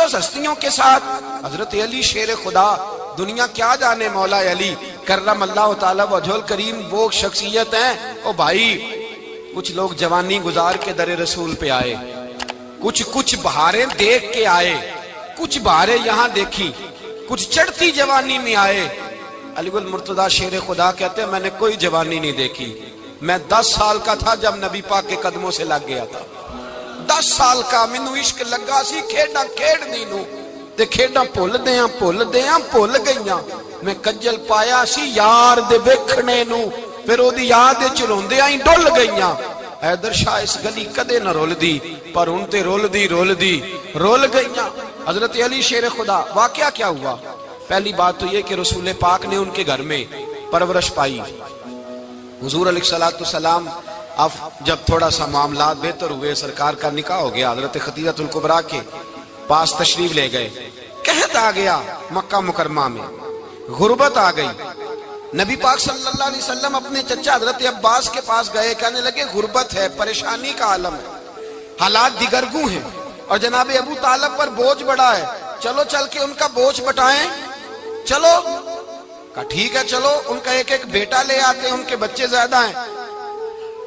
مقدس ہستیوں کے ساتھ حضرت علی شیر خدا، دنیا کیا جانے مولا علی کرم اللہ تعالی وجہ الکریم وہ شخصیت ہیں۔ او بھائی کچھ لوگ جوانی گزار کے در رسول پہ آئے، کچھ بہاریں دیکھ کے آئے، کچھ بہاریں یہاں دیکھی، کچھ چڑھتی جوانی میں آئے۔ علی گل مرتضیٰ شیر خدا کہتے ہیں میں نے کوئی جوانی نہیں دیکھی، میں 10 سال کا تھا جب نبی پاک کے قدموں سے لگ گیا تھا، 10 سال کا مینوں عشق لگا سی، کھیڈاں کھیڈنی نو تے کھیڈاں بھول گئیاں، میں کجل پایا سی یار دے ویکھنے نو، پھر او دی یاد وچ روندیاں ہی ڈل گئیاں۔ حیدر شاہ اس گلی کدے نہ رول دی، پر ان تے رول گئیاں۔ حضرت علی شیر خدا، واقعہ کیا ہوا؟ پہلی بات تو یہ کہ رسول پاک نے ان کے گھر میں پرورش پائی۔ حضور علیہ السلام اب جب تھوڑا سا معاملات بہتر ہوئے، سرکار کا نکاح ہو گیا، حضرت خدیجہ الکبریٰ کے پاس تشریف لے گئے، قحط آ گیا مکہ مکرمہ میں، غربت آ گئی۔ نبی پاک صلی اللہ علیہ وسلم اپنے چچا حضرت عباس کے پاس گئے، کہنے لگے غربت ہے، پریشانی کا عالم ہے، حالات دیگرگوں ہیں، اور جناب ابو طالب پر بوجھ بڑا ہے، چلو چل کے ان کا بوجھ بٹائیں۔ چلو کہا ٹھیک ہے، چلو ان کا ایک بیٹا لے آتے ہیں، ان کے بچے زیادہ ہیں،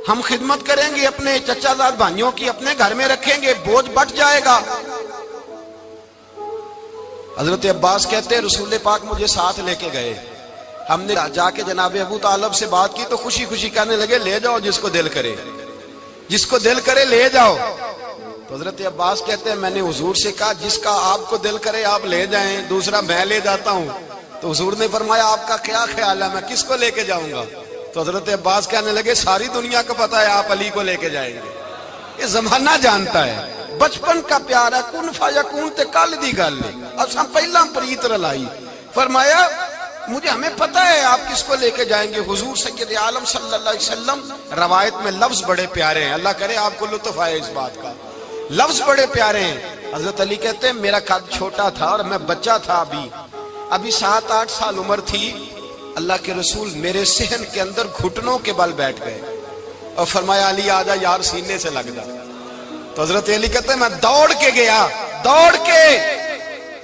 ہم خدمت کریں گے اپنے چچا زاد بھائیوں کی، اپنے گھر میں رکھیں گے، بوجھ بٹ جائے گا۔ حضرت عباس کہتے ہیں رسول پاک مجھے ساتھ لے کے گئے، ہم نے جا کے جناب ابو طالب سے بات کی تو خوشی خوشی کہنے لگے لے جاؤ جس کو دل کرے لے جاؤ۔ تو حضرت عباس کہتے ہیں میں نے حضور سے کہا جس کا آپ کو دل کرے آپ لے جائیں، دوسرا میں لے جاتا ہوں۔ تو حضور نے فرمایا آپ کا کیا خیال ہے، میں کس کو لے کے جاؤں گا؟ تو حضرت عباس کہنے لگے ساری دنیا کو پتا ہے آپ علی کو لے کے جائیں گے، یہ زمانہ جانتا ہے، بچپن کا پیار ہے، کن فیکون تے کل دی گل ہے، اساں پہلا پریت رلائی۔ فرمایا مجھے ہمیں پتہ ہے آپ کس کو لے کے جائیں گے، حضور سید عالم صلی اللہ علیہ وسلم۔ روایت میں لفظ بڑے پیارے ہیں، اللہ کرے آپ کو لطف آئے اس بات کا، لفظ بڑے پیارے ہیں۔ حضرت علی کہتے ہیں میرا قد چھوٹا تھا اور میں بچہ تھا، ابھی 7-8 سال عمر تھی، اللہ کے رسول میرے صحن کے اندر گھٹنوں کے بل بیٹھ گئے اور فرمایا علی آجا یار سینے سے لگ جا۔ تو حضرت علی کہتے ہیں میں دوڑ کے گیا،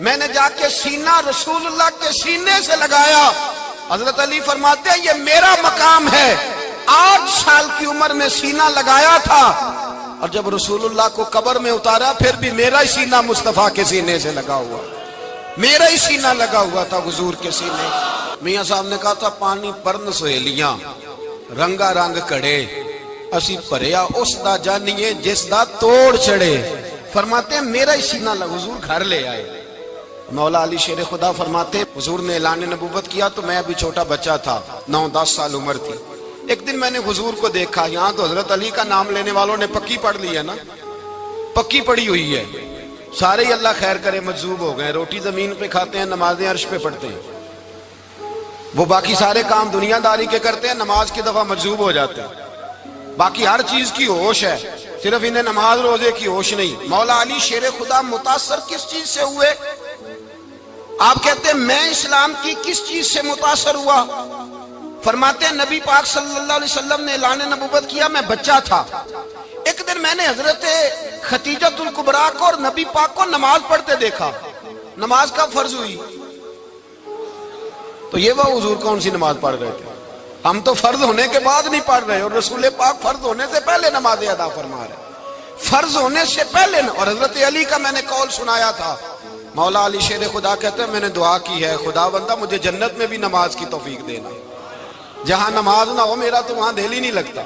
میں نے جا کے سینہ رسول اللہ کے سینے سے لگایا۔ حضرت علی فرماتے ہیں یہ میرا مقام ہے، 8 سال کی عمر میں سینہ لگایا تھا، اور جب رسول اللہ کو قبر میں اتارا پھر بھی میرا ہی سینہ مصطفیٰ کے سینے سے لگا ہوا، میرا ہی سینہ لگا ہوا تھا حضور کے سینے۔ میاں صاحب نے کہا تھا پانی پرن سہیلیاں رنگا رنگ کڑے، اسی پریا اس دا جانیے جس دا توڑ چڑے۔ فرماتے ہیں میرا ہی سینہ لگا، حضور گھر لے آئے۔ مولا علی شیر خدا فرماتے ہیں حضور نے اعلان نبوت کیا تو میں ابھی چھوٹا بچہ تھا، 9-10 سال عمر تھی۔ ایک دن میں نے حضور کو دیکھا، یہاں تو حضرت علی کا نام لینے والوں نے پکی پڑھ لی ہے نا، پکی پڑھی ہوئی ہے، سارے ہی اللہ خیر کرے مجذوب ہو گئے، روٹی زمین پہ کھاتے ہیں، نمازیں عرش پہ پڑھتے ہیں، وہ باقی سارے کام دنیا داری کے کرتے ہیں، نماز کی دفعہ مجذوب ہو جاتے ہیں، باقی ہر چیز کی ہوش ہے، صرف انہیں نماز روزے کی ہوش نہیں۔ مولا علی شیر خدا متاثر کس چیز سے ہوئے؟ آپ کہتے ہیں میں اسلام کی کس چیز سے متاثر ہوا؟ فرماتے ہیں نبی پاک صلی اللہ علیہ وسلم نے اعلان نبوت کیا، میں بچہ تھا، ایک دن میں نے حضرت خدیجہ الکبریٰ کو اور نبی پاک کو نماز پڑھتے دیکھا۔ نماز کب فرض ہوئی؟ تو یہ وہ حضور کون سی نماز پڑھ رہے تھے؟ ہم تو فرض ہونے کے بعد نہیں پڑھ رہے، اور رسول پاک فرض ہونے سے پہلے نماز ادا فرما رہے، فرض ہونے سے پہلے۔ اور حضرت علی کا میں نے قول سنایا تھا، مولا علی شیر خدا کہتے ہیں میں نے دعا کی ہے خدا بندہ مجھے جنت میں بھی نماز کی توفیق دینا، جہاں نماز نہ ہو میرا تو وہاں دل ہی نہیں لگتا۔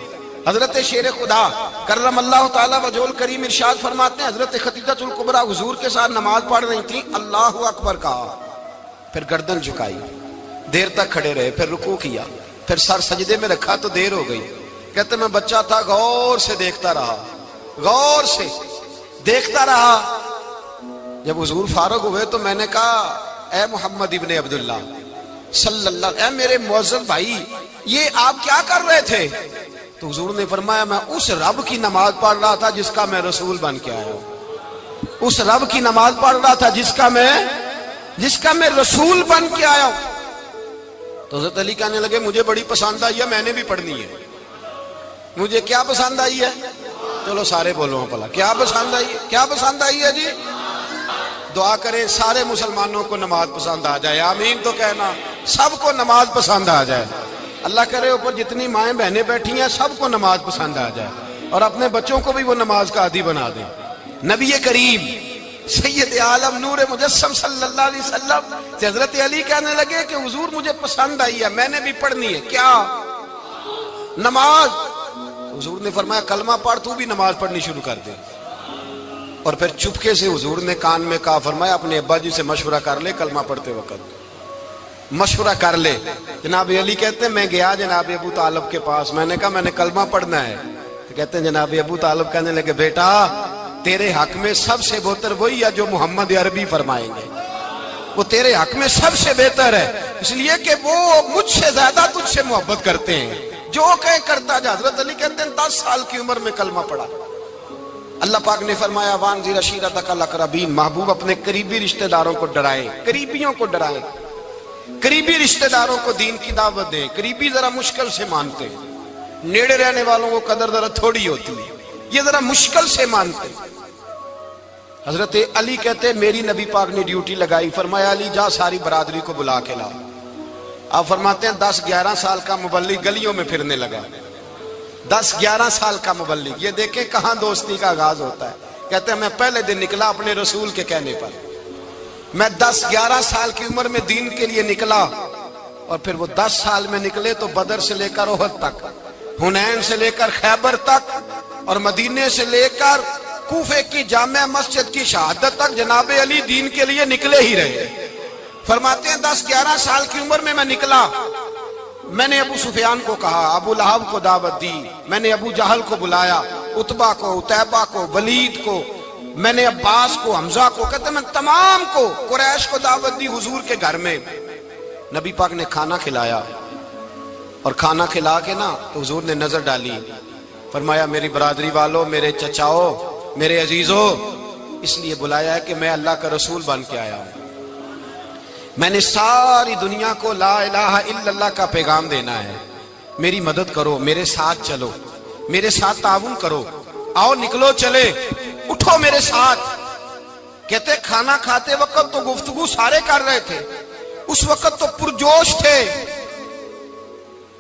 حضرت شیر خدا کرم اللہ تعالیٰ وجہ الکریم ارشاد فرماتے ہیں حضرت خدیجہ الکبریٰ حضور کے ساتھ نماز پڑھ رہی تھی، اللہ اکبر کہا، پھر گردن جھکائی، دیر تک کھڑے رہے، پھر رکوع کیا، پھر سر سجدے میں رکھا تو دیر ہو گئی۔ کہتے میں بچہ تھا، غور سے دیکھتا رہا، غور سے دیکھتا رہا۔ جب حضور فارغ ہوئے تو میں نے کہا اے محمد ابن عبداللہ صلی اللہ، اے میرے معزز بھائی یہ آپ کیا کر رہے تھے؟ تو حضور نے فرمایا میں اس رب کی نماز پڑھ رہا تھا جس کا میں رسول بن کے آیا ہوں، اس رب کی نماز پڑھ رہا تھا جس کا میں رسول بن کے آیا ہوں۔ تو حضرت علی کہنے لگے مجھے بڑی پسند آئی ہے، میں نے بھی پڑھنی ہے۔ مجھے کیا پسند آئی ہے؟ چلو سارے بولو پلا، کیا پسند آئی ہے؟ کیا پسند آئی ہے جی؟ دعا کرے سارے مسلمانوں کو نماز پسند آ جائے، آمین تو کہنا، سب کو نماز پسند آ جائے۔ اللہ کرے اوپر جتنی مائیں بہنیں بیٹھی ہیں سب کو نماز پسند آ جائے، اور اپنے بچوں کو بھی وہ نماز کا عادی بنا دیں۔ نبی کریم سید عالم نور مجسم صلی اللہ علیہ وسلم سے حضرت علی کہنے لگے کہ حضور مجھے پسند آئی ہے، میں نے بھی پڑھنی ہے، کیا؟ نماز۔ حضور نے فرمایا کلمہ پڑھ، تو بھی نماز پڑھنی شروع کر دے۔ اور پھر چپکے سے حضور نے کان میں کہا، فرمایا اپنے ابا جی سے مشورہ کر لے کلمہ پڑھتے وقت، مشورہ کر لے۔ جناب علی کہتے ہیں میں گیا جناب ابو طالب کے پاس، میں نے کہا میں نے کلمہ پڑھنا ہے، تو کہتے ہیں جناب ابو طالب کہنے لگے بیٹا تیرے حق میں سب سے بہتر وہی ہے جو محمد عربی فرمائیں گے، وہ تیرے حق میں سب سے بہتر ہے، اس لیے کہ وہ مجھ سے زیادہ تجھ سے محبت کرتے ہیں، جو کہیں کرتا جا۔ حضرت علی کہتے ہیں 10 سال کی عمر میں کلمہ پڑھا۔ اللہ پاک نے فرمایا وانذر عشیرتک الاقربین، محبوب اپنے قریبی رشتہ داروں کو ڈرائیں، قریبیوں کو ڈرائیں، قریبی رشتہ داروں کو دین کی دعوت دیں۔ قریبی ذرا مشکل سے مانتے ہیں، نیڑے رہنے والوں کو قدر ذرا تھوڑی ہوتی ہے، یہ ذرا مشکل سے مانتے ہیں۔ حضرت علی کہتے ہیں میری نبی پاک نے ڈیوٹی لگائی، فرمایا علی جا ساری برادری کو بلا کے لا۔ آپ فرماتے ہیں 10-11 سال کا مبلغ گلیوں میں پھرنے لگا، 10-11 سال کا مبلغ، یہ دیکھیں کہاں دوستی کا آغاز ہوتا ہے۔ کہتے ہیں میں پہلے دن نکلا اپنے رسول کے کہنے پر، میں 10-11 سال کی عمر میں دین کے لیے نکلا، اور پھر وہ 10 سال میں نکلے تو بدر سے لے کر احد تک، حنین سے لے کر خیبر تک، اور مدینے سے لے کر کوفے کی جامع مسجد کی شہادت تک جناب علی دین کے لیے نکلے ہی رہے۔ فرماتے ہیں 10-11 سال کی عمر میں نکلا، میں نے ابو سفیان کو کہا، ابو لہب کو دعوت دی، میں نے ابو جہل کو بلایا، عتبہ کو، عتیبہ کو، ولید کو، میں نے عباس کو، حمزہ کو، کہتے میں تمام کو، قریش کو دعوت دی حضور کے گھر میں۔ نبی پاک نے کھانا کھلایا، اور کھانا کھلا کے نا تو حضور نے نظر ڈالی، فرمایا میری برادری والوں، میرے چچاؤ، میرے عزیزو، اس لیے بلایا ہے کہ میں اللہ کا رسول بن کے آیا ہوں، میں نے ساری دنیا کو لا الہ الا اللہ کا پیغام دینا ہے، میری مدد کرو، میرے ساتھ چلو، میرے ساتھ تعاون کرو، آؤ نکلو چلے، اٹھو میرے ساتھ۔ کہتے کھانا کھاتے وقت تو گفتگو سارے کر رہے تھے، اس وقت تو پرجوش تھے،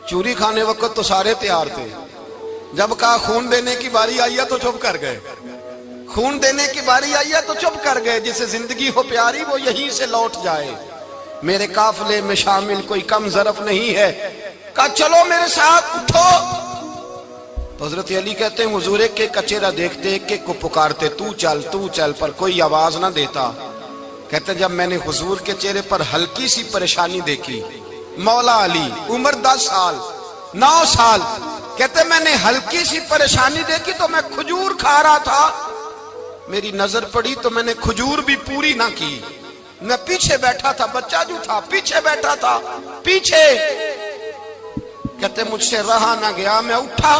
چوری کھانے وقت تو سارے تیار تھے، جب کہا خون دینے کی باری آئی ہے تو چپ کر گئے، خون دینے کی باری آئی ہے تو چپ کر گئے، جسے زندگی ہو پیاری وہ یہیں سے لوٹ جائے، میرے قافلے میں شامل کوئی کم ظرف نہیں ہے، کہا چلو میرے ساتھ اٹھو۔ تو حضرت علی کہتے ہیں حضور ایک ایک کا چہرہ دیکھتے، ایک ایک کو پکارتے، تو چل، پر کوئی آواز نہ دیتا۔ کہتے جب میں نے حضور کے چہرے پر ہلکی سی پریشانی دیکھی، مولا علی عمر 10 سال 9 سال، کہتے میں نے ہلکی سی پریشانی دیکھی تو میں کھجور کھا رہا تھا، میری نظر پڑی تو میں نے کھجور بھی پوری نہ کی، میں پیچھے بیٹھا تھا، بچہ جو تھا پیچھے بیٹھا تھا، پیچھے۔ کہتے مجھ سے رہا نہ گیا، میں اٹھا،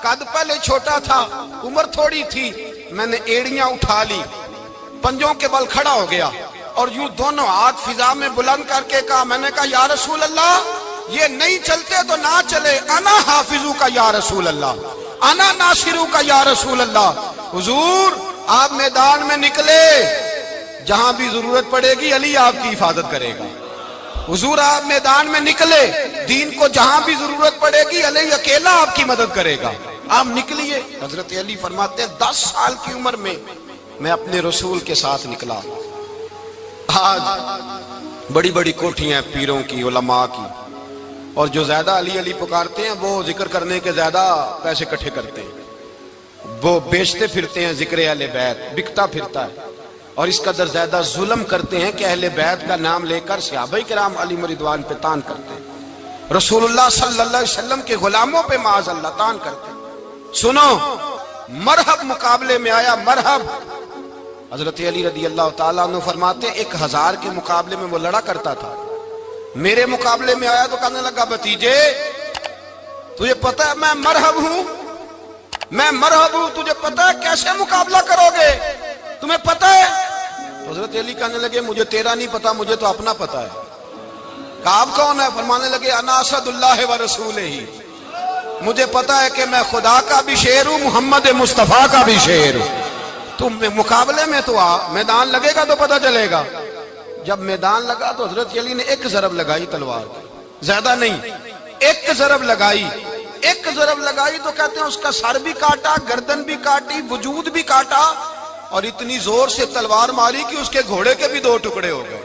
قد پہلے چھوٹا تھا، عمر تھوڑی تھی، میں نے ایڑیاں اٹھا لی، پنجوں کے بل کھڑا ہو گیا، اور یوں دونوں ہاتھ فضا میں بلند کر کے کہا، میں نے کہا یا رسول اللہ یہ نہیں چلتے تو نہ چلے، انا حافظو کا یا رسول اللہ، انا ناصرو کا یا رسول اللہ۔ حضور آپ میدان میں نکلے، جہاں بھی ضرورت پڑے گی علی آپ کی حفاظت کرے گا۔ حضور آپ میدان میں نکلے، دین کو جہاں بھی ضرورت پڑے گی علی اکیلا آپ کی مدد کرے گا، آپ نکلیے۔ حضرت علی فرماتے ہیں 10 سال کی عمر میں میں اپنے رسول کے ساتھ نکلا۔ آج بڑی بڑی کوٹھیاں پیروں کی، علماء کی، اور جو زیادہ علی علی پکارتے ہیں وہ ذکر کرنے کے زیادہ پیسے اکٹھے کرتے ہیں، وہ بیچتے پھرتے ہیں ذکر اہل بیت، بکتا پھرتا ہے، اور اس قدر زیادہ ظلم کرتے ہیں کہ اہل بیت کا نام لے کر صحابہ کرام علی رضوان پہ تان کرتے ہیں، رسول اللہ صلی اللہ علیہ وسلم کے غلاموں پہ معاذ اللہ تان کرتے ہیں۔ سنو، مرحب مقابلے میں آیا، مرحب۔ حضرت علی رضی اللہ تعالیٰ عنہ فرماتے 1000 کے مقابلے میں وہ لڑا کرتا تھا، میرے مقابلے میں آیا تو کہنے لگا بھتیجے تجھے پتہ ہے میں مرحب ہوں، میں مرحب ہوں، تجھے پتہ ہے کیسے مقابلہ کرو گے، تمہیں پتہ ہے؟ حضرت علی کہنے لگے مجھے تیرا نہیں پتا، مجھے تو اپنا پتا ہے۔ کہا آپ کون ہے؟ فرمانے لگے انا اسد اللہ و رسولہ، مجھے پتا ہے کہ میں خدا کا بھی شیر ہوں، محمد مصطفیٰ کا بھی شیر ہوں۔ تم مقابلے میں تو آ، میدان لگے گا تو پتہ چلے گا۔ جب میدان لگا تو حضرت علی نے ایک ضرب لگائی تلوار کی، زیادہ نہیں، ایک ضرب لگائی۔ ایک ضرب لگائی تو کہتے ہیں اس کا سر بھی کاٹا، گردن بھی کاٹی، وجود بھی کاٹا، اور اتنی زور سے تلوار ماری کہ اس کے گھوڑے کے بھی 2 ٹکڑے ہو گئے۔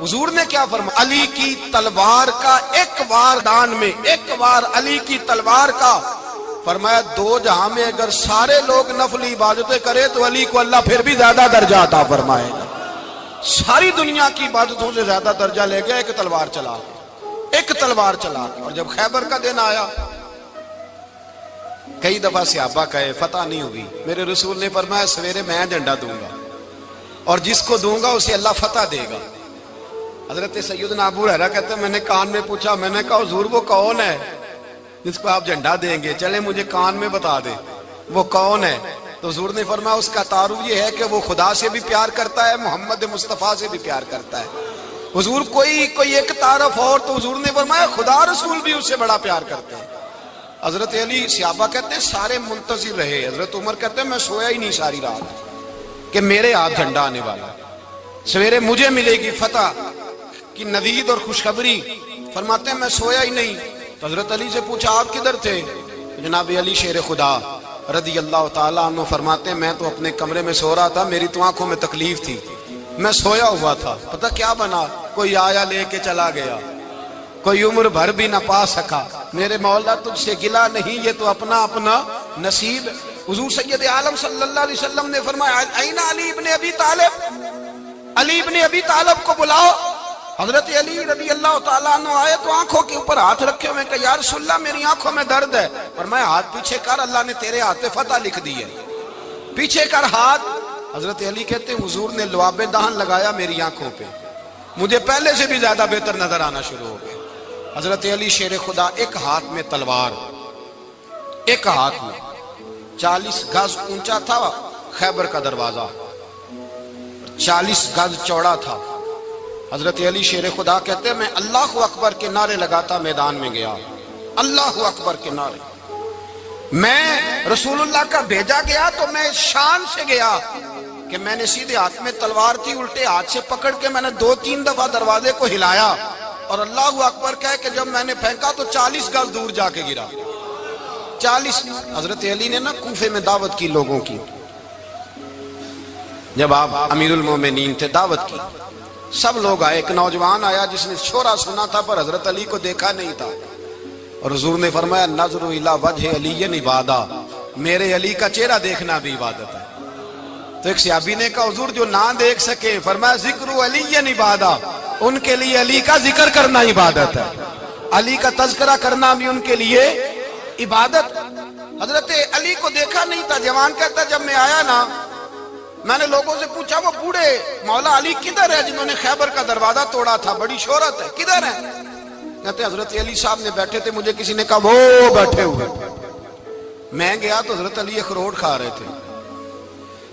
حضور نے کیا فرمایا؟ علی کی تلوار کا ایک وار دان میں، ایک وار علی کی تلوار کا، فرمایا 2 جہاں میں اگر سارے لوگ نفلی عبادتیں کرے تو علی کو اللہ پھر بھی زیادہ درجہ عطا فرمائے گا۔ ساری دنیا کی عبادتوں سے زیادہ درجہ لے گیا ایک تلوار چلا کے، ایک تلوار چلا کے۔ اور جب خیبر کا دن آیا، کئی دفعہ صحابہ کہے فتح نہیں ہوئی، میرے رسول نے فرمایا سویرے میں جھنڈا دوں گا اور جس کو دوں گا اسے اللہ فتح دے گا۔ حضرت سیدنا ابو ہریرہ کہتے ہیں میں نے کان میں پوچھا، میں نے کہا حضور وہ کون ہے جس کو آپ جھنڈا دیں گے؟ چلے مجھے کان میں بتا دے وہ کون ہے۔ تو حضور نے فرمایا اس کا تعارف یہ ہے کہ وہ خدا سے بھی پیار کرتا ہے، محمد مصطفیٰ سے بھی پیار کرتا ہے۔ حضور کوئی ایک تعارف اور، تو حضور نے فرمایا خدا رسول بھی اس سے بڑا پیار کرتے ہیں۔ حضرت علی، صحابہ کہتے ہیں سارے منتظر رہے۔ حضرت عمر کہتے ہیں میں سویا ہی نہیں ساری رات کہ میرے ہاتھ جھنڈا آنے والا، سویرے مجھے ملے گی فتح کی نوید اور خوشخبری۔ فرماتے ہیں میں سویا ہی نہیں۔ تو حضرت علی سے پوچھا آپ کدھر تھے؟ جناب علی شیر خدا رضی اللہ تعالیٰ عنہ فرماتے ہیں میں تو اپنے کمرے میں سو رہا تھا، میری تو آنکھوں میں تکلیف تھی، میں سویا ہوا تھا، پتہ کیا بنا، کوئی آیا لے کے چلا گیا، کوئی عمر بھر بھی نہ پا سکا۔ میرے مولا تجھ سے گلا نہیں، یہ تو اپنا اپنا نصیب۔ حضور سید عالم صلی اللہ علیہ وسلم نے فرمایا این علی ابن ابی طالب، علی ابن ابی طالب کو بلاؤ۔ حضرت علی رضی اللہ تعالیٰ عنہ آئے تو آنکھوں کے اوپر ہاتھ رکھے ہوئے کہ یا رسول اللہ میری آنکھوں میں درد ہے۔ فرمایا ہاتھ پیچھے کر، اللہ نے تیرے ہاتھ پہ فتح لکھ دی ہے، پیچھے کر ہاتھ۔ حضرت علی کہتے ہیں حضور نے لعاب دہن لگایا میری آنکھوں پہ، مجھے پہلے سے بھی زیادہ بہتر نظر آنا شروع ہو گئے۔ حضرت علی شیر خدا، ایک ہاتھ میں تلوار، ایک ہاتھ میں 40 گز اونچا تھا خیبر کا دروازہ، 40 گز چوڑا تھا۔ حضرت علی شیر خدا کہتے ہیں میں اللہ اکبر کے نعرے لگاتا میدان میں گیا، اللہ اکبر کے نعرے۔ میں رسول اللہ کا بھیجا گیا تو میں شان سے گیا کہ میں نے سیدھے ہاتھ میں تلوار تھی، الٹے ہاتھ سے پکڑ کے میں نے 2-3 دفعہ دروازے کو ہلایا اور اللہ اکبر کہہ کہ جب میں نے پھینکا تو 40 گز دور جا کے گرا، 40۔ حضرت علی نے نا کوفے میں دعوت کی لوگوں کی، جب آپ امیر المومنین تھے، دعوت کی، سب لوگ آئے۔ ایک نوجوان آیا جس نے شورا سنا تھا پر حضرت علی کو دیکھا نہیں تھا، اور حضور نے فرمایا نظر الی وجہ علی عبادہ، میرے علی کا چہرہ دیکھنا بھی عبادت ہے۔ تو ایک صحابی نے کہا حضور جو نہ دیکھ سکے، فرمایا ذکر علی عبادہ، ان کے لیے علی کا ذکر کرنا عبادت ہے، علی کا تذکرہ کرنا بھی ان کے لیے عبادت۔ حضرت علی کو دیکھا نہیں تھا۔ جوان کہتا جب میں آیا نا، میں نے لوگوں سے پوچھا وہ بوڑھے مولا علی کدھر ہے جنہوں نے خیبر کا دروازہ توڑا تھا، بڑی شہرت ہے، کدھر ہے؟ کہتے ہیں حضرت علی صاحب نے بیٹھے تھے، مجھے کسی نے کہا وہ بیٹھے ہوئے۔ میں گیا تو حضرت علی اخروٹ کھا رہے تھے،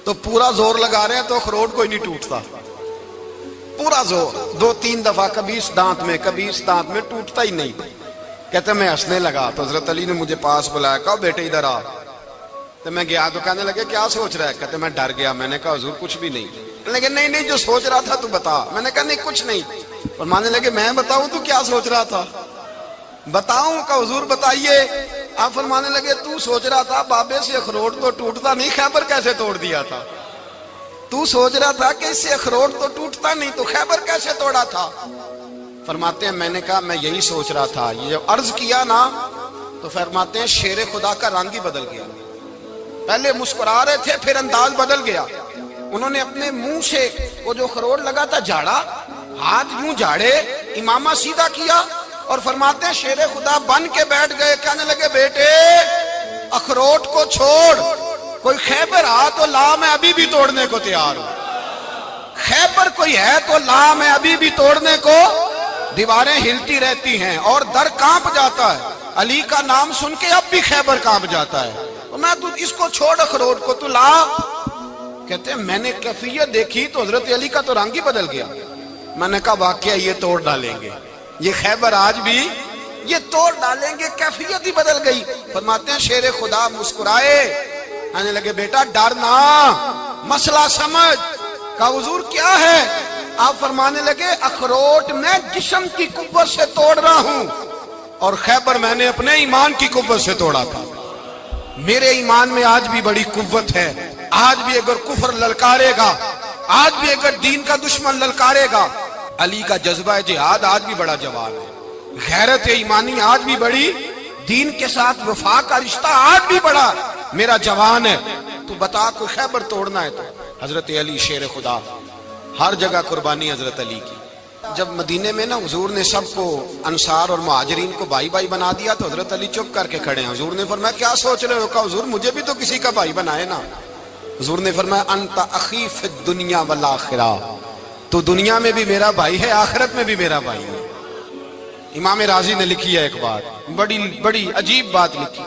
تو پورا زور لگا رہے ہیں تو اخروٹ کوئی نہیں ٹوٹتا، پورا زور 2-3 دفعہ، کبھی اس دانت میں کبھی اس دانت میں، ٹوٹتا ہی نہیں۔ کہتے میں ہنسنے لگا تو حضرت علی نے مجھے پاس بلایا، کہا بیٹے ادھر آ۔ تو میں گیا تو کہنے لگے کیا سوچ رہا ہے؟ کہتے میں ڈر گیا۔ میں نے کہا حضور کچھ بھی نہیں۔ لیکن نہیں جو سوچ رہا تھا تو بتا۔ میں نے کہا نہیں کچھ نہیں۔ فرمانے لگے میں بتاؤں تو کیا سوچ رہا تھا؟ بتاؤں؟ کہ حضور بتائیے۔ آپ فرمانے لگے تو سوچ رہا تھا بابے سے اخروٹ تو ٹوٹتا نہیں، خیبر کیسے توڑ دیا تھا؟ تو سوچ رہا تھا کہ اس سے اخروٹ تو ٹوٹتا نہیں تو خیبر کیسے توڑا تھا؟ فرماتے ہیں میں نے کہا میں یہی سوچ رہا تھا۔ یہ جب عرض کیا نا تو فرماتے ہیں شیر خدا کا رنگ ہی بدل گیا، پہلے مسکرا رہے تھے پھر انداز بدل گیا۔ انہوں نے اپنے منہ سے وہ جو خروٹ لگا تھا جھاڑا، ہاتھ یوں جھاڑے، امامہ سیدھا کیا اور فرماتے ہیں شیر خدا بن کے بیٹھ گئے۔ کہنے لگے بیٹے اخروٹ کو چھوڑ، کوئی خیبر آ تو لا، میں ابھی بھی توڑنے کو تیار ہوں۔ خیبر کوئی ہے تو لا، میں ابھی بھی توڑنے کو۔ دیواریں ہلتی رہتی ہیں اور در کانپ جاتا ہے، علی کا نام سن کے اب بھی خیبر کانپ جاتا ہے۔ میں تو اس کو چھوڑ اخروٹ کو تو لا۔ کہتے ہیں میں نے کیفیت دیکھی تو حضرت علی کا تو رنگ ہی بدل گیا۔ میں نے کہا واقعہ یہ توڑ ڈالیں گے، یہ خیبر آج بھی یہ توڑ ڈالیں گے، کیفیت ہی بدل گئی۔ فرماتے ہیں شیر خدا مسکرائے، کہنے لگے بیٹا ڈر نہ، مسئلہ سمجھ۔ کہا حضور کیا ہے؟ آپ فرمانے لگے اخروٹ میں جسم کی قوت سے توڑ رہا ہوں اور خیبر میں نے اپنے ایمان کی قوت سے توڑا تھا۔ میرے ایمان میں آج بھی بڑی قوت ہے، آج بھی اگر کفر للکارے گا، آج بھی اگر دین کا دشمن للکارے گا، علی کا جذبہ جہاد آج بھی بڑا جوان ہے، غیرت ایمانی آج بھی بڑی، دین کے ساتھ وفا کا رشتہ آج بھی بڑا میرا جوان ہے۔ تو بتا کوئی خیبر توڑنا ہے تو حضرت علی شیر خدا، ہر جگہ قربانی حضرت علی کی۔ جب مدینے میں نا حضور نے سب کو انصار اور مہاجرین کو بھائی بھائی بنا دیا تو حضرت علی چپ کر کے کھڑے ہیں۔ حضور نے فرمایا کیا سوچ رہے ہو؟ کہا حضور مجھے بھی تو کسی کا بھائی بنائے نا۔ حضور نے فرمایا انت اخی فی الدنیا والآخرہ، تو دنیا میں بھی میرا بھائی ہے، آخرت میں بھی میرا بھائی ہے۔ امام راضی نے لکھی ہے ایک بات، بڑی عجیب بات لکھی۔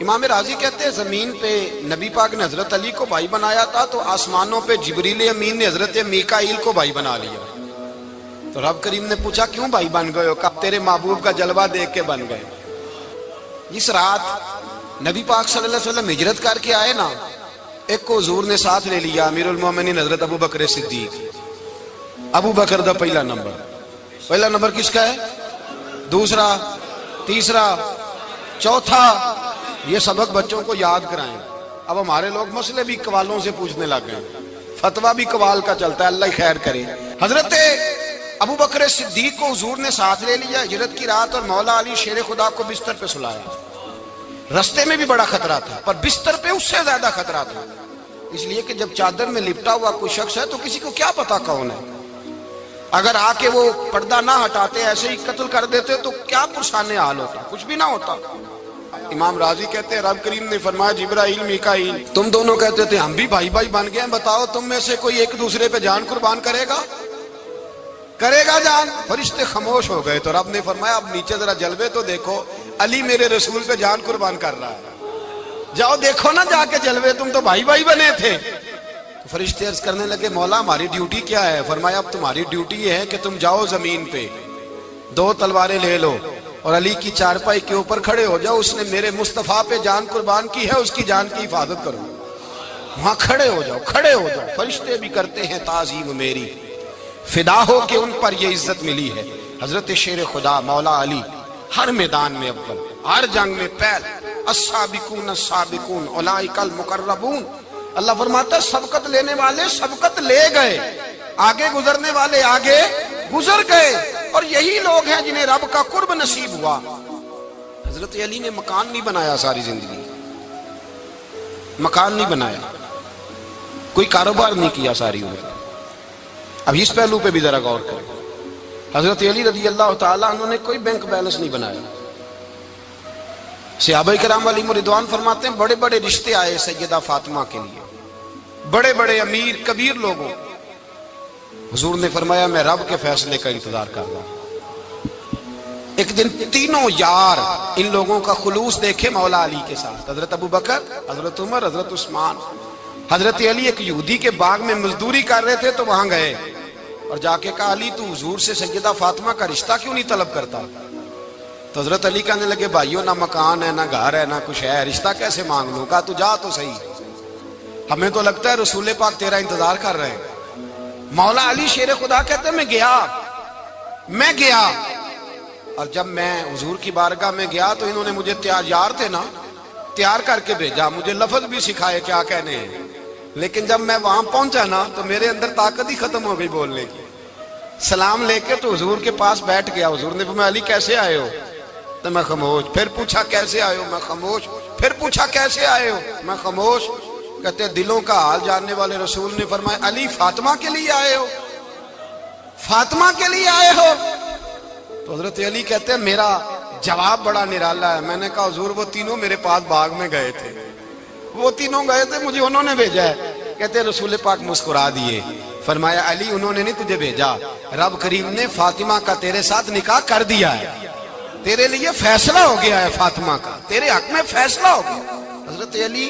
امام راضی کہتے ہیں زمین پہ نبی پاک نے حضرت علی کو بھائی بنایا تھا تو آسمانوں پہ جبریل امین نے حضرت میکائیل کو بھائی بنا لیا۔ تو رب کریم نے پوچھا کیوں بھائی بن گئے ہو؟ کہا تیرے محبوب کا جلوہ دیکھ کے بن گئے۔ جس رات نبی پاک صلی اللہ علیہ وسلم ہجرت کر کے آئے نا، ایک کو حضور نے ساتھ لے لیا، امیر المومنین حضرت ابو بکر صدیق۔ ابو بکر دا پہلا نمبر کس کا ہے؟ دوسرا، تیسرا، چوتھا۔ یہ سبق بچوں کو یاد کرائیں۔ اب ہمارے لوگ مسئلے بھی قوالوں سے پوچھنے لگ گئے، فتویٰ بھی قوال کا چلتا ہے، اللہ خیر کرے۔ حضرت ابو بکر صدیق کو حضور نے ساتھ لے لیا ہجرت کی رات، اور مولا علی شیر خدا کو بستر پہ سلایا۔ رستے میں بھی بڑا خطرہ تھا پر بستر پہ اس سے زیادہ خطرہ تھا، اس لیے کہ جب چادر میں لپٹا ہوا کوئی شخص ہے تو کسی کو کیا پتا کون ہے، اگر آ کے وہ پردہ نہ ہٹاتے ایسے ہی قتل کر دیتے تو کیا پرسان حال ہوتا، کچھ بھی نہ ہوتا۔ امام راضی کہتے ہیں رب کریم نے فرمایا جبرائیل میکائیل تم دونوں کہتے تھے ہم بھی بھائی بھائی بن گئے ہیں، بتاؤ تم میں سے کوئی ایک دوسرے پہ جان قربان کرے گا جان؟ فرشتے خاموش ہو گئے تو رب نے فرمایا اب نیچے ذرا جلوے تو دیکھو، علی میرے رسول پہ جان قربان کر رہا ہے، جاؤ دیکھو نا جا کے جلوے، تم تو بھائی بھائی بنے تھے۔ فرشتے عرض کرنے لگے مولا ہماری ڈیوٹی کیا ہے؟ فرمایا اب تمہاری ڈیوٹی یہ ہے کہ تم جاؤ زمین پہ، دو تلواریں لے لو اور علی کی چارپائی کے اوپر کھڑے ہو جاؤ، اس نے میرے مصطفیٰ پہ جان قربان کی ہے، اس کی جان کی حفاظت کرو۔ وہاں کھڑے ہو جاؤ۔ فرشتے بھی کرتے ہیں تعظیم میری، فدا ہو کہ ان پر یہ عزت ملی ہے۔ حضرت شیر خدا مولا علی ہر میدان میں اول، ہر جنگ میں پہل، السابقون السابقون اولئک المقربون۔ اللہ فرماتا ہے سبقت لینے والے سبقت لے گئے، آگے گزرنے والے آگے گزر گئے، اور یہی لوگ ہیں جنہیں رب کا قرب نصیب ہوا۔ حضرت علی نے مکان نہیں بنایا، ساری زندگی مکان نہیں بنایا، کوئی کاروبار نہیں کیا ساری عمر۔ اب اس پہلو پہ بھی ذرا غور کریں، حضرت علی رضی اللہ تعالیٰ انہوں نے کوئی بینک بیلنس نہیں بنایا۔ صحابہ کرام علیہم رضوان فرماتے ہیں بڑے بڑے رشتے آئے سیدہ فاطمہ کے لیے، بڑے بڑے امیر کبیر لوگوں، حضور نے فرمایا میں رب کے فیصلے کا انتظار کر رہا ہوں۔ ایک دن تینوں یار ان لوگوں کا خلوص دیکھے مولا علی کے ساتھ، حضرت ابو بکر، حضرت عمر، حضرت عثمان۔ حضرت علی ایک یہودی کے باغ میں مزدوری کر رہے تھے تو وہاں گئے اور جا کے کہا علی تو حضور سے سیدہ فاطمہ کا رشتہ کیوں نہیں طلب کرتا؟ تو حضرت علی کہنے لگے بھائیو نہ مکان ہے نہ گھر ہے نہ کچھ ہے، رشتہ کیسے مانگ لوں؟ کہا تو جا تو صحیح، ہمیں تو لگتا ہے رسول پاک تیرا انتظار کر رہے ہیں۔ مولا علی شیر خدا کہتے ہیں میں گیا اور جب میں حضور کی بارگاہ میں گیا تو انہوں نے مجھے یار تھے نا تیار کر کے بھیجا، مجھے لفظ بھی سکھائے کیا کہنے ہیں، لیکن جب میں وہاں پہنچا نا تو میرے اندر طاقت ہی ختم ہو گئی بولنے کی۔ سلام لے کے تو حضور کے پاس بیٹھ گیا، حضور نے فرمایا علی کیسے آئے ہو؟ تو میں خاموش، پھر پوچھا کیسے آئے ہو؟ میں خاموش، پھر پوچھا کیسے آئے ہو؟ میں خاموش۔ کہتے ہیں دلوں کا حال جاننے والے رسول نے فرمایا علی فاطمہ کے لیے آئے ہو؟ فاطمہ کے لیے آئے ہو؟ تو حضرت علی کہتے ہیں میرا جواب بڑا نرالا ہے۔ میں نے کہا حضور وہ تینوں میرے پاس باغ میں گئے تھے، وہ تینوں گئے تھے، مجھے انہوں نے بھیجا ہے۔ کہتے ہیں رسول پاک مسکرا دیے، فرمایا علی انہوں نے نہیں تجھے بھیجا، رب کریم نے فاطمہ کا تیرے ساتھ نکاح کر دیا ہے، تیرے لیے فیصلہ ہو گیا ہے، فاطمہ کا تیرے حق میں فیصلہ ہو گیا۔ حضرت علی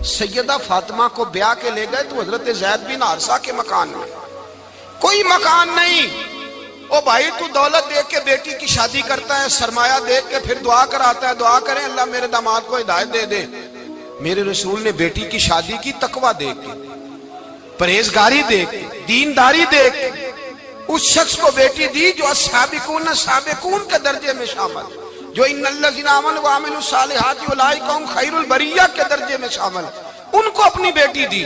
سیدہ فاطمہ کو بیاہ کے لے گئے تو حضرت زید بن حارثہ کے مکان میں کوئی مکان نہیں۔ او بھائی تو دولت دیکھ کے بیٹی کی شادی کرتا ہے، سرمایہ دیکھ کے پھر دعا کراتا ہے، دعا کریں اللہ میرے داماد کو ہدایت دے دے۔ میرے رسول نے بیٹی کی شادی کی تقویٰ دیکھ کے، پرہیزگاری دیکھ، دینداری دیکھ اس شخص کو بیٹی دی جو السابقون سابقون کے درجے میں شامل، جو ان الذین آمنوا وعملوا الصالحات اولئک هم خیر البریہ کے درجے میں شامل، ان کو اپنی بیٹی دی۔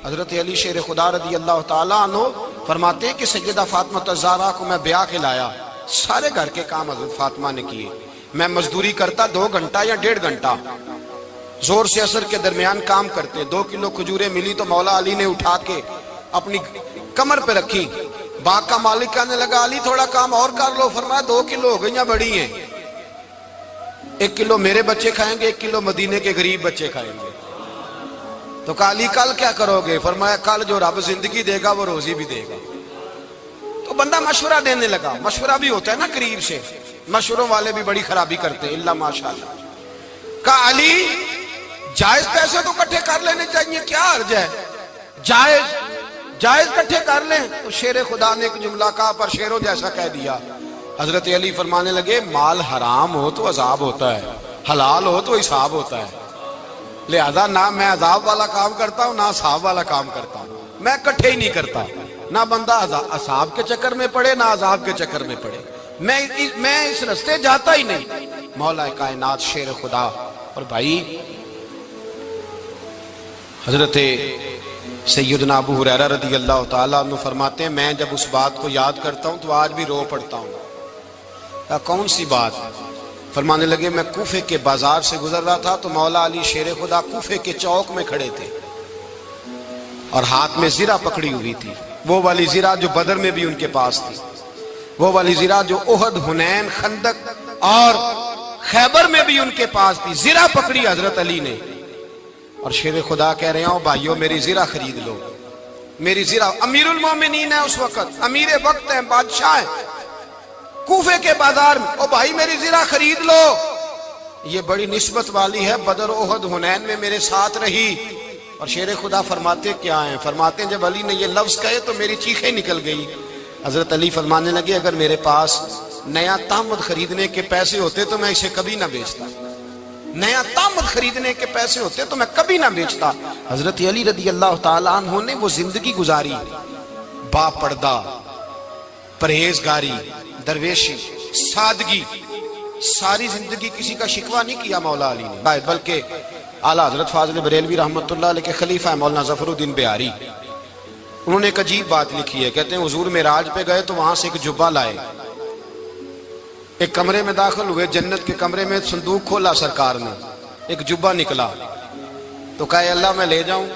حضرت علی شیر خدا رضی اللہ تعالیٰ عنہ فرماتے ہیں کہ سیدہ فاطمہ الزہرا کو میں بیاہ کے لایا، سارے گھر کے کام حضرت فاطمہ نے کیے، میں مزدوری کرتا 2 گھنٹہ یا 1.5 گھنٹہ، زور سے عصر کے درمیان کام کرتے، 2 کلو کھجوریں ملی تو مولا علی نے اٹھا کے اپنی کمر پہ رکھی، باغ کا مالک کہنے لگا علی تھوڑا کام اور کر لو، فرمایا 2 کلو ہو گئیں بڑی ہیں، 1 کلو میرے بچے کھائیں گے، 1 کلو مدینے کے غریب بچے کھائیں گے۔ تو کہا علی کل کیا کرو گے؟ فرمایا کل جو رب زندگی دے گا وہ روزی بھی دے گا۔ تو بندہ مشورہ دینے لگا، مشورہ بھی ہوتا ہے نا قریب سے، مشوروں والے بھی بڑی خرابی کرتے ہیں، اللہ ماشاءاللہ۔ کہا علی جائز پیسے تو کٹھے کر لینے چاہیے، کیا عرض ہے، جائز کٹھے کر لیں۔ تو شیر خدا نے ایک جملہ کہا پر شیروں جیسا کہہ دیا۔ حضرت علی فرمانے لگے مال حرام ہو تو عذاب ہوتا ہے، حلال ہو تو حساب ہوتا ہے، لہذا نہ میں عذاب والا کام کرتا ہوں نہ حساب والا کام کرتا ہوں، میں کٹھے ہی نہیں کرتا، نہ بندہ عذاب کے چکر میں پڑے نہ عذاب کے چکر میں پڑے، میں اس رستے جاتا ہی نہیں۔ مولا کائنات شیر خدا۔ اور بھائی حضرت سیدنا ابو ہریرہ رضی اللہ تعالیٰ عنہ فرماتے ہیں میں جب اس بات کو یاد کرتا ہوں تو آج بھی رو پڑتا ہوں۔ کون سی بات؟ فرمانے لگے میں کوفے کے بازار سے گزر رہا تھا تو مولا علی شیر خدا کوفے کے چوک میں کھڑے تھے اور ہاتھ میں زرہ پکڑی ہوئی تھی، وہ والی زرہ جو بدر میں بھی ان کے پاس تھی، وہ والی زرہ جو احد، حنین، خندق اور خیبر میں بھی ان کے پاس تھی، زرہ پکڑی حضرت علی نے اور شیر خدا کہہ رہے ہوں بھائیو میری زرہ خرید لو، میری زرہ۔ امیر المومنین ہے اس وقت، امیر وقت ہیں، بادشاہ ہیں، کوفے کے بازار میں، او بھائی میری زرہ خرید لو، یہ بڑی نسبت والی ہے، بدر، احد، حنین میں میرے ساتھ رہی۔ اور شیر خدا فرماتے کیا ہیں؟ فرماتے ہیں جب علی نے یہ لفظ کہے تو میری چیخیں نکل گئی۔ حضرت علی فرمانے لگے اگر میرے پاس نیا تامد خریدنے کے پیسے ہوتے تو میں اسے کبھی نہ بیچتا، نیا تامد خریدنے کے پیسے ہوتے تو میں کبھی نہ بیچتا۔ حضرت علی رضی اللہ تعالیٰ عنہ نے وہ زندگی گزاری، با پردہ، پرہیزگاری، درویشی، سادگی، ساری زندگی کسی کا شکوہ نہیں کیا مولا علی نے، بلکہ اعلیٰ حضرت فاضل بریلوی رحمۃ اللہ علیہ کے خلیفہ ہیں مولانا ظفر الدین بہاری، انہوں نے ایک عجیب بات لکھی ہے، کہتے ہیں حضور معراج پہ گئے تو وہاں سے ایک جبہ لائے، ایک کمرے میں داخل ہوئے، جنت کے کمرے میں صندوق کھولا سرکار نے، ایک جبہ نکلا تو کہا اللہ میں لے جاؤں؟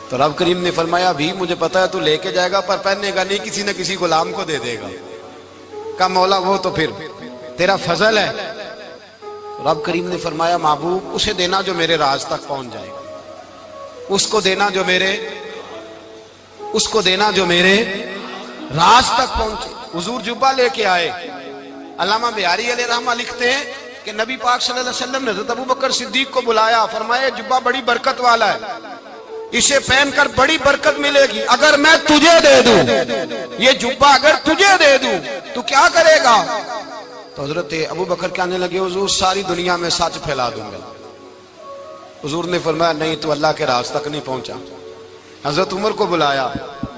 تو رب کریم نے فرمایا بھی مجھے پتا ہے تو لے کے جائے گا پر پہننے گا نہیں، کسی نہ کسی غلام کو دے دے گا۔ کہا مولا وہ تو پھر تیرا فضل ہے۔ رب کریم نے فرمایا محبوب اسے دینا جو میرے راز تک پہنچ جائے گا، اس کو دینا جو میرے راز تک پہنچے۔ حضور جبہ لے کے آئے۔ علامہ بہاری علیہ رحمہ لکھتے ہیں کہ نبی پاک صلی اللہ علیہ وسلم نے حضرت ابوبکر صدیق کو بلایا، فرمایا جبہ بڑی برکت والا ہے، اسے پہن کر بڑی برکت ملے گی، اگر میں تجھے دے دوں، یہ جبہ اگر تجھے دے دوں تو کیا کرے گا؟ تو حضرت ابوبکر کہنے لگے حضور ساری دنیا میں سچ پھیلا دوں گا۔ حضور نے فرمایا نہیں تو اللہ کے راز تک نہیں پہنچا۔ حضرت عمر کو بلایا،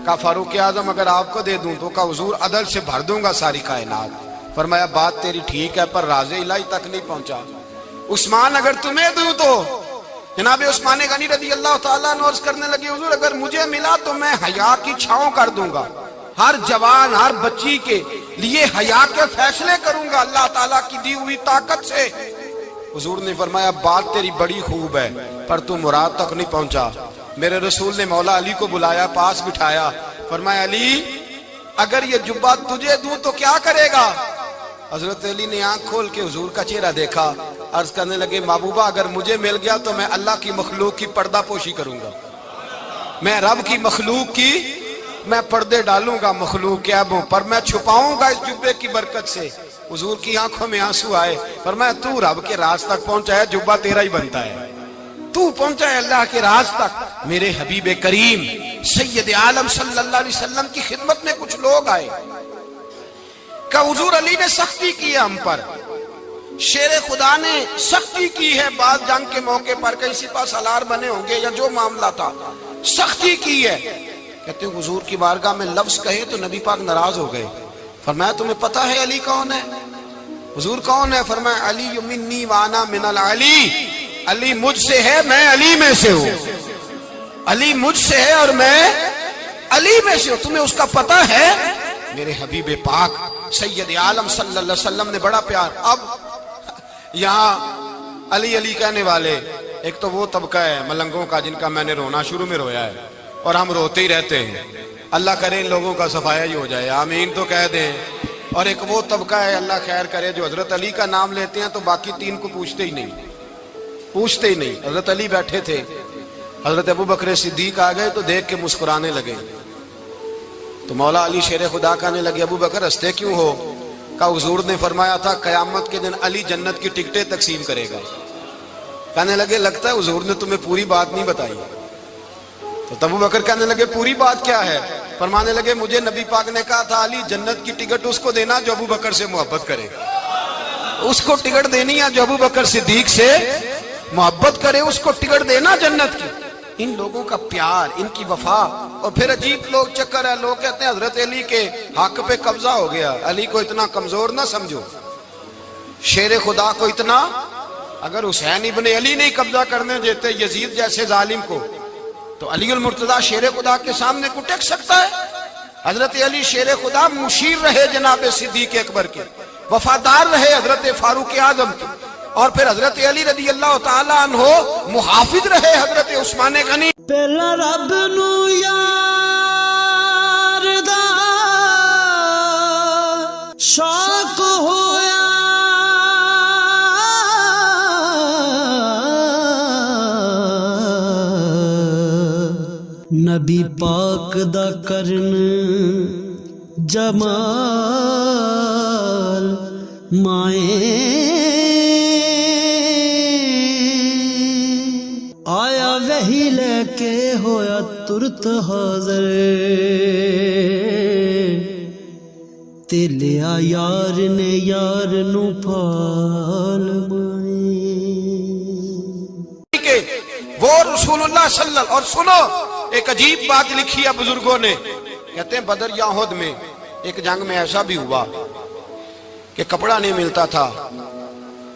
کہا فاروق اعظم اگر آپ کو دے دوں تو کہا حضور عدل سے بھر دوں گا ساری کائنات۔ فرمایا بات تیری ٹھیک ہے پر راز الہی تک نہیں پہنچا۔ عثمان اگر تمہیں دوں تو جناب عثمان غنی رضی اللہ تعالیٰ عنہ عرض کرنے لگے حضور اگر مجھے ملا تو میں حیا کی چھاؤں کر دوں گا، ہر جوان ہر بچی کے لیے حیا کے فیصلے کروں گا اللہ تعالیٰ کی دی ہوئی طاقت سے۔ حضور نے فرمایا بات تیری بڑی خوب ہے پر تو مراد تک نہیں پہنچا۔ میرے رسول نے مولا علی کو بلایا، پاس بٹھایا، فرمایا علی اگر یہ جبہ تجھے دوں تو کیا کرے گا؟ حضرت علی نے آنکھ کھول کے حضور کا چہرہ دیکھا، عرض کرنے لگے محبوبہ اگر مجھے مل گیا تو میں اللہ کی مخلوق کی پردہ پوشی کروں گا، میں رب کی مخلوق کی میں پردے ڈالوں گا مخلوق کے عیبوں پر، میں چھپاؤں گا اس جبے کی برکت سے۔ حضور کی آنکھوں میں آنسو آئے، فرمایا تو رب کے راز تک پہنچا ہے، جبہ تیرا ہی بنتا ہے، تو پہنچا ہے اللہ کے راز تک۔ میرے حبیب کریم سید عالم صلی اللہ علیہ وسلم کی خدمت میں کچھ لوگ آئے کہ حضور علی نے سختی کی ہے ہم پر، شیر خدا نے سختی کی ہے، بعض جنگ کے موقع پر کہیں سپہ سالار بنے ہوں گے یا جو معاملہ تھا، سختی کی ہے. کہتے ہیں حضور کی بارگاہ میں لفظ کہے تو نبی پاک ناراض ہو گئے. فرمایا تمہیں پتہ ہے علی کون ہے؟ حضور کون ہے؟ فرمایا علی منی وانا من العلی، علی مجھ سے ہے، میں علی میں سے ہوں. علی مجھ سے ہے اور میں علی میں سے ہوں. تمہیں اس کا پتہ ہے؟ میرے حبیب پاک سید عالم صلی اللہ علیہ وسلم نے بڑا پیار. اب یہاں علی علی کہنے والے ایک تو وہ طبقہ ہے ملنگوں کا جن کا میں نے رونا شروع میں رویا ہے اور ہم روتے ہی رہتے ہیں. اللہ کرے ان لوگوں کا صفایا ہی ہو جائے، آمین تو کہہ دیں. اور ایک وہ طبقہ ہے اللہ خیر کرے جو حضرت علی کا نام لیتے ہیں تو باقی تین کو پوچھتے ہی نہیں. حضرت علی بیٹھے تھے، حضرت ابو بکر صدیق آ گئے تو دیکھ کے مسکرانے لگے. تو مولا علی شیر خدا کہنے لگے ابو بکر ہنستے کیوں ہو؟ کہا حضور نے فرمایا تھا قیامت کے دن علی جنت کی ٹکٹیں تقسیم کرے گا. کہنے لگے لگتا ہے حضور نے تمہیں پوری بات نہیں بتائی. تو ابو بکر کہنے لگے پوری بات کیا ہے؟ فرمانے لگے مجھے نبی پاک نے کہا تھا علی جنت کی ٹکٹ اس کو دینا جو ابو بکر سے محبت کرے. اس کو ٹکٹ دینی ہے جو ابو بکر صدیق سے محبت کرے، اس کو ٹکٹ دینا جنت کی. ان لوگوں کا پیار، ان کی وفا. اور پھر عجیب لوگ چکر ہے، لوگ کہتے ہیں حضرت علی کے حق پہ قبضہ ہو گیا. علی کو اتنا کمزور نہ سمجھو، شیر خدا کو اتنا. اگر حسین ابن علی نہیں قبضہ کرنے دیتے یزید جیسے ظالم کو تو علی المرتضیٰ شیر خدا کے سامنے کو ٹک سکتا ہے؟ حضرت علی شیر خدا مشیر رہے جناب صدیق اکبر کے، وفادار رہے حضرت فاروق اعظم کے، اور پھر حضرت علی رضی اللہ تعالیٰ عنہ محافظ رہے حضرت عثمان غنی. پہلا رب نو یار دا شوق ہویا، نبی پاک دا کرن جمال مائیں آیا وہی لے کے ہویا ترت حاضر، تے لیا یار نے یار نو پھال مائیں. وہ رسول اللہ صلی اللہ. اور سنو ایک عجیب بات لکھی ہے بزرگوں نے، کہتے ہیں بدر یا احد میں ایک جنگ میں ایسا بھی ہوا کہ کپڑا نہیں ملتا تھا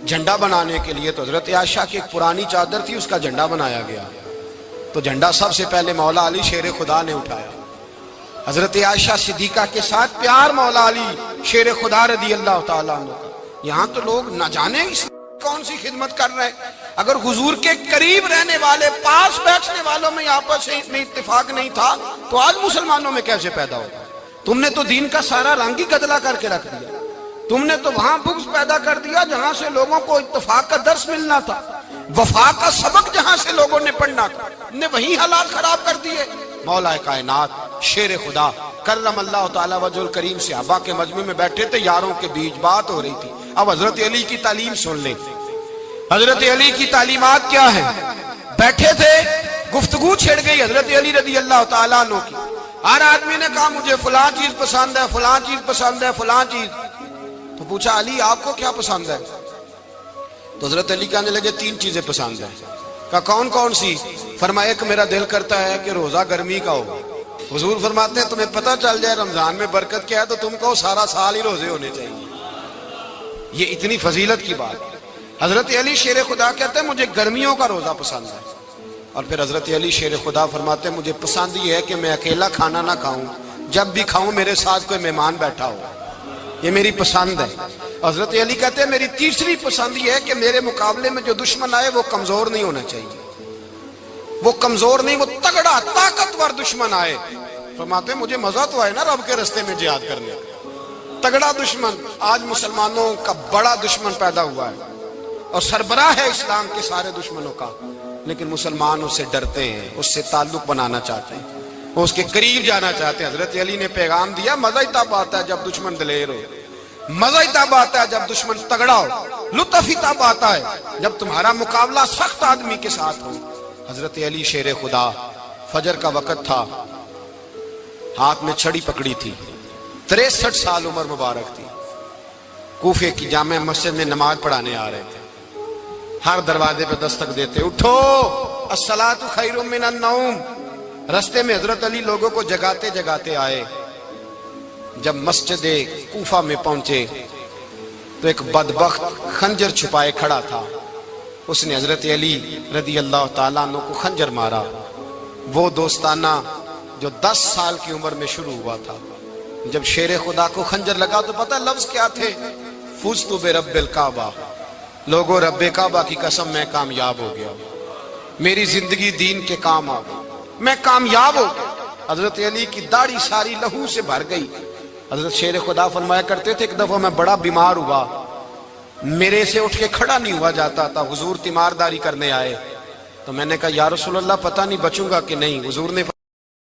جھنڈا بنانے کے لیے. تو حضرت عائشہ کی ایک پرانی چادر تھی، اس کا جھنڈا بنایا گیا. تو جھنڈا سب سے پہلے مولا علی شیر خدا نے اٹھایا. حضرت عائشہ صدیقہ کے ساتھ پیار مولا علی شیر خدا رضی اللہ تعالیٰ عنہ کا. یہاں تو لوگ نہ جانے کون سی خدمت کر رہے ہیں. اگر حضور کے قریب رہنے والے پاس بیٹھنے والوں میں آپس میں اتفاق نہیں تھا تو آج مسلمانوں میں کیسے پیدا ہوگا؟ تم نے تو دین کا سارا رنگ ہی گدلا کر کے رکھ دیا. تم نے تو وہاں بغض پیدا کر دیا جہاں سے لوگوں کو اتفاق کا درس ملنا تھا، وفا کا سبق جہاں سے لوگوں نے پڑھنا تھا، نے وہی حالات خراب کر دیے. مولا کائنات شیر خدا کرم اللہ تعالیٰ وجہ الکریم صحابہ کے مجمع میں بیٹھے تھے، یاروں کے بیچ بات ہو رہی تھی. اب حضرت علی کی تعلیم سن لیں. حضرت علی کی تعلیمات کیا ہے؟ بیٹھے تھے، گفتگو چھڑ گئی حضرت علی رضی اللہ تعالیٰ عنہ کی. ہر آدمی نے کہا مجھے فلاں چیز پسند ہے، فلاں چیز پسند ہے، فلاں چیز. تو پوچھا علی آپ کو کیا پسند ہے؟ تو حضرت علی کہنے لگے تین چیزیں پسند ہیں. کہا کون کون سی؟ فرمایا ایک میرا دل کرتا ہے کہ روزہ گرمی کا ہو. حضور فرماتے ہیں تمہیں پتہ چل جائے رمضان میں برکت کیا ہے تو تم کو سارا سال ہی روزے ہونے چاہیے. یہ اتنی فضیلت کی بات. حضرت علی شیر خدا کہتے ہیں مجھے گرمیوں کا روزہ پسند ہے. اور پھر حضرت علی شیر خدا فرماتے ہیں مجھے پسند یہ ہے کہ میں اکیلا کھانا نہ کھاؤں، جب بھی کھاؤں میرے ساتھ کوئی مہمان بیٹھا ہو. یہ میری پسند ہے. حضرت علی کہتے ہیں میری تیسری پسند یہ ہے کہ میرے مقابلے میں جو دشمن آئے وہ کمزور نہیں ہونا چاہیے. وہ کمزور نہیں، وہ تگڑا طاقتور دشمن آئے. فرماتے ہیں مجھے مزہ تو آئے نا رب کے رستے میں جہاد کرنے. تگڑا دشمن. آج مسلمانوں کا بڑا دشمن پیدا ہوا ہے اور سربراہ ہے اسلام کے سارے دشمنوں کا، لیکن مسلمان اس سے ڈرتے ہیں، اس سے تعلق بنانا چاہتے ہیں، وہ اس کے قریب جانا چاہتے ہیں. حضرت علی نے پیغام دیا مزہ ہی تب آتا ہے جب دشمن دلیر ہو، مزہ ہی تب آتا ہے جب دشمن تگڑا ہو، لطف ہی تب آتا ہے جب تمہارا مقابلہ سخت آدمی کے ساتھ ہو. حضرت علی شیر خدا، فجر کا وقت تھا، ہاتھ میں چھڑی پکڑی تھی، 63 سال عمر مبارک تھی. کوفے کی جامع مسجد میں نماز پڑھانے آ رہے تھے. ہر دروازے پہ دستک دیتے اٹھو الصلاۃ خیر من النوم، رستے میں حضرت علی لوگوں کو جگاتے جگاتے آئے. جب مسجد کوفہ میں پہنچے تو ایک بدبخت خنجر چھپائے کھڑا تھا. اس نے حضرت علی رضی اللہ تعالیٰ عنہ کو خنجر مارا. وہ دوستانہ جو 10 سال کی عمر میں شروع ہوا تھا. جب شیر خدا کو خنجر لگا تو پتہ لفظ کیا تھے؟ فزت برب الکعبہ. لوگوں رب کعبہ کی قسم میں کامیاب ہو گیا, میری زندگی دین کے کام آ گئی, میں کامیاب ہو گیا. حضرت علی کی داڑھی ساری لہو سے بھر گئی. حضرت شیر خدا فرمایا کرتے تھے ایک دفعہ میں بڑا بیمار ہوا, میرے سے اٹھ کے کھڑا نہیں ہوا جاتا تھا. حضور تیمارداری کرنے آئے تو میں نے کہا یا رسول اللہ پتہ نہیں بچوں گا کہ نہیں. حضور نے